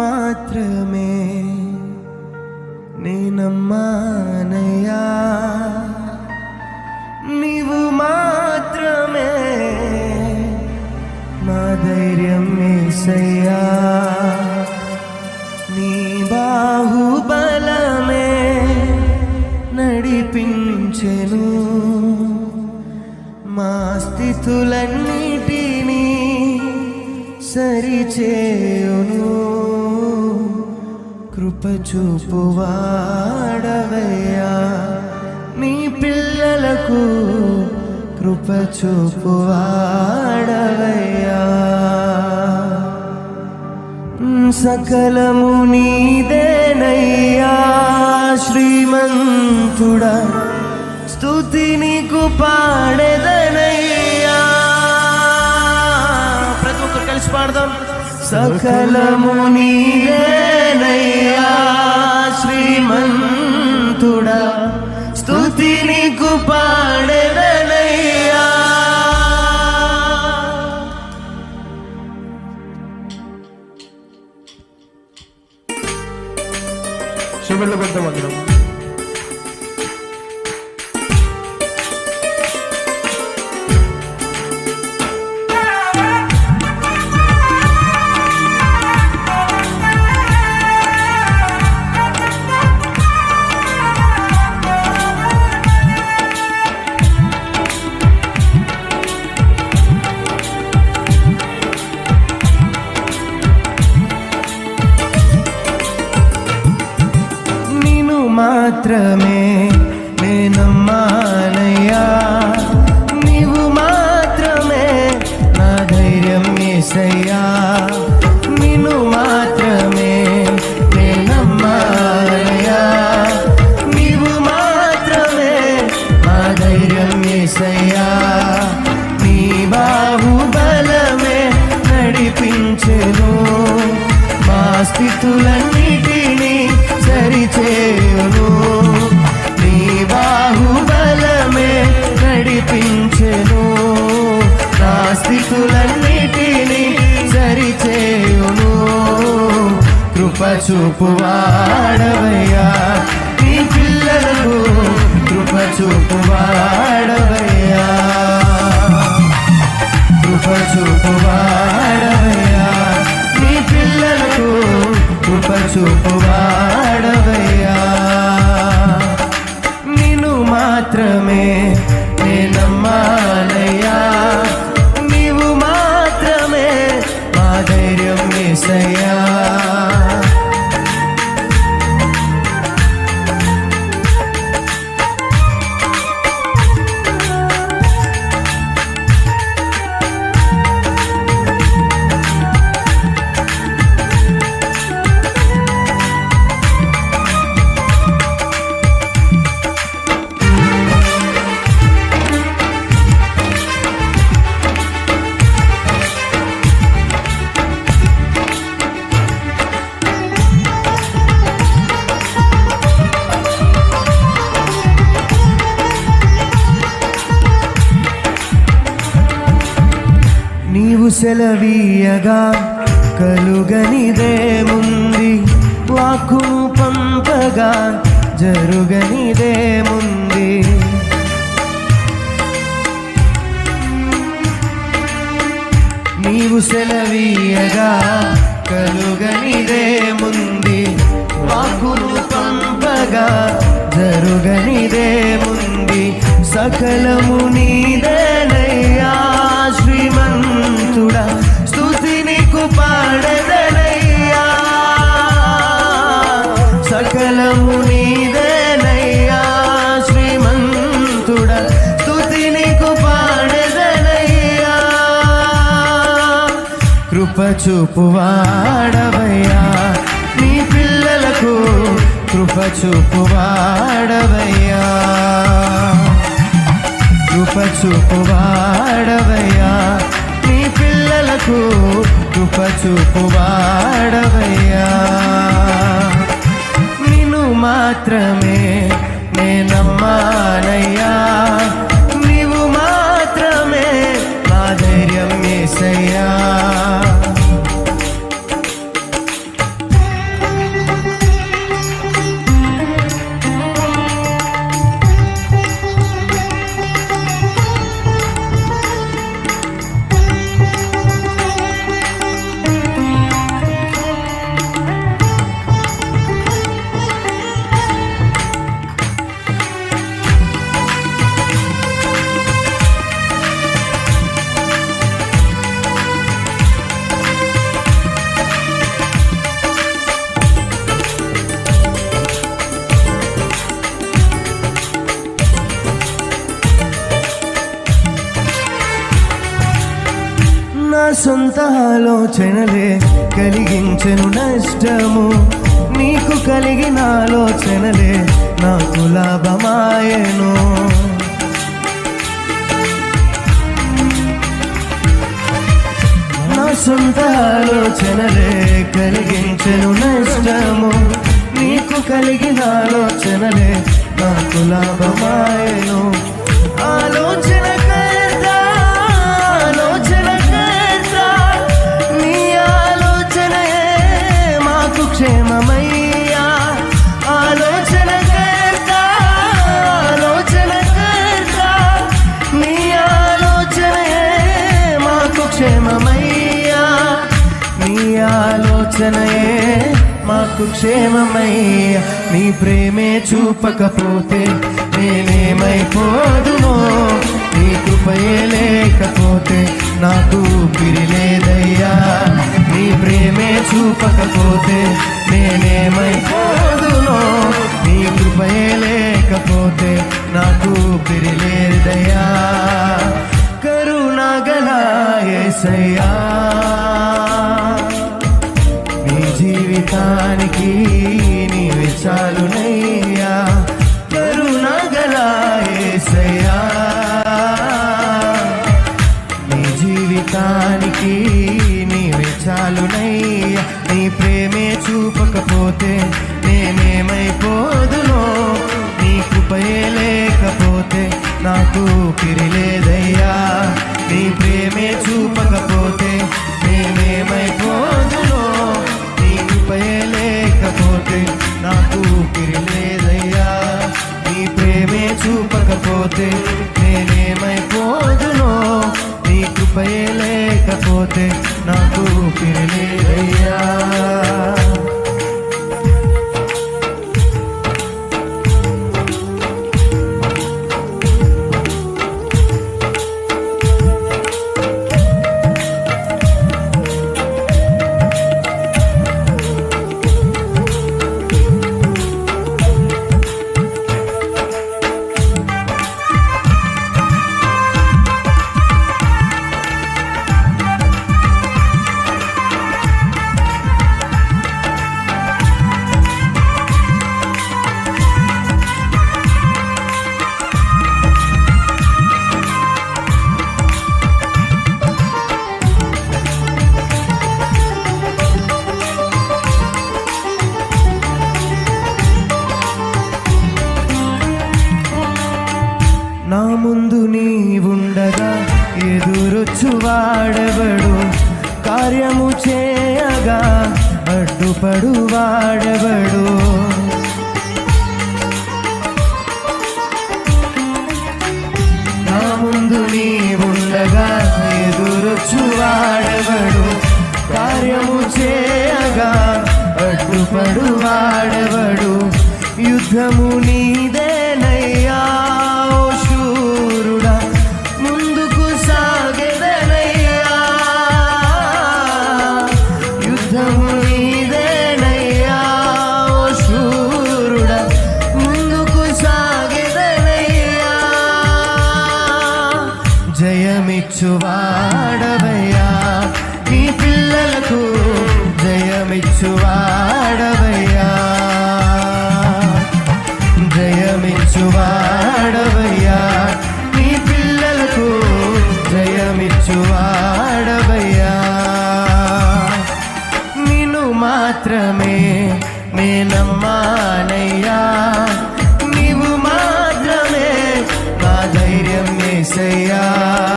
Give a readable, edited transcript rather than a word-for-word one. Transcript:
మాత్రమే నేనమ్మానయ్యా, నీవు మాత్రమే మా ధైర్యం యేసయ్యా. నీ బాహుబలమే నడిపించెను మా స్థితులన్నిటినీ సరిచేయును. కృప చూపువాడవయ్యా, నీ పిల్లలకు కృప చూపువాడవయ్యా. సకలము నీదేనయ్యా శ్రీమంతుడా, స్తుతి నీకు పాడెదనయ్యా. ప్రతి ఒక్కరు కలిసి పాడదాం. సకలము నీదేనయ్యా శ్రీమంతుడా, స్తుతి నీకు పాడెదనయ్యా. శుభ్రత పెడతాం. మాత్రమే నేనమ్మానయ్యా, నీవు మాత్రమే నా ధైర్యం యేసయ్యా. నిన్ను మాత్రమే నేనమ్మానయ్యా, నీవు మాత్రమే నా ధైర్యం యేసయ్యా. నీ బాహుబలమే నడిపించెను మా స్థితులన్నిటినీ సరిచేయును. నీ బాహుబలమే నడిపించెను నా స్థితులన్నిటినీ సరిచేయును. కృప చూపువాడవయ్యా, నీ పిల్లలకు కృప చూపువాడవయ్యా. కృప చూపువాడవయ్యా, నీ పిల్లలకు కృప చూపువాడవయ్యా. నిన్ను మాత్రమే నేనమ్మానయ్యా, నీవు మాత్రమే మా ధైర్యం యేసయ్యా. నీవు సెలవీయగా కలుగనిదేముంది, వాక్కును పంపగా జరుగనిదేముంది. నీవు సెలవీయగా కలుగనిదేముంది, వాక్కును పంపగా జరుగనిదేముంది. సకలము నీదేనయ్యా శ్రీమంతుడా, స్తుతి నీకు పాడెదనయ్యా. సకలము నీదేనయ్యా శ్రీమంతుడా, స్తుతి నీకు పాడెదనయ్యా. కృప చూపువాడవయ్యా, నీ పిల్లలకు కృప చూపువాడవయ్యా. కృప చూపువాడవయ్యా, నీ పిల్లలకు కృప చూపువాడవయ్యా. నిన్ను మాత్రమే నేనమ్మానయ్యా, నీవు మాత్రమే నా ధైర్యం యేసయ్యా. సొంత ఆలోచనలే కలిగించెను నష్టము, నీకు కలిగిన ఆలోచనలే నాకు లాభమాయెను. నా సొంత ఆలోచనలే కలిగించెను నష్టము, నీకు కలిగిన ఆలోచనలే నాకు లాభమాయెను. ఆలోచనకర్త నీ ఆలోచనయే మాకు క్షేమమయ్యా. ఆలోచనకర్త నీ ఆలోచనయే మాకు క్షేమమయ్యా. నీ ఆలోచనయే మాకు క్షేమమయ్యా. నీ ప్రేమే చూపకపోతే నేనేమైపోదునో, నీ కృపయే లేకపోతే నాకు ఊపిరి లేదయ్యా. నీ ప్రేమే చూపకపోతే నేనేమైపోదునో, నీ కృపయే లేకపోతే నాకు ఊపిరి లేదయ్యా. కరుణగల యేసయ్యా, నీ జీవితానికి నీవే చాలునయ్యా. కరుణగల యేసయ్యా, నీ జీవితానికి నీవే చాలునయ్యా. నీ ప్రేమే చూపకపోతే నేనేమైపోదునో, నీ కృపయే లేకపోతే నాకు ఊపిరి లేదయ్యా. నీ ప్రేమే చూపకపోతే నేనేమైపోదునో, నీ కృపయే లేకపోతే నాకు ఊపిరి లేదయ్యా. నీ ప్రేమే చూపకపోతే నేనేమైపోదునో, నీ కృపయే లేకపోతే నాకు ఊపిరి లేదయ్యా. నా ముందు నీవుండగా ఎదురొచ్చు వాడెవడు, కార్యము చేయగా అడ్డుపడు వాడెవడు. నా ముందు నీవుండగా ఎదురొచ్చు వాడెవడు, కార్యము చేయగా అడ్డుపడు వాడెవడు. యుద్ధము నీదేనయ్యా శూరుడా, ముందుకు సాగెదనయ్యా. యుద్ధము నీదేనయ్యా శూరుడా, ముందుకు సాగెదనయ్యా. జయమిచ్చువాడవయ్యా, నీ పిల్లలకు జయమిచ్చువాడవయ్యా. జయమిచ్చువాడవయ్యా, నీ పిల్లలకు జయమిచ్చువాడవయ్యా. నిన్ను మాత్రమే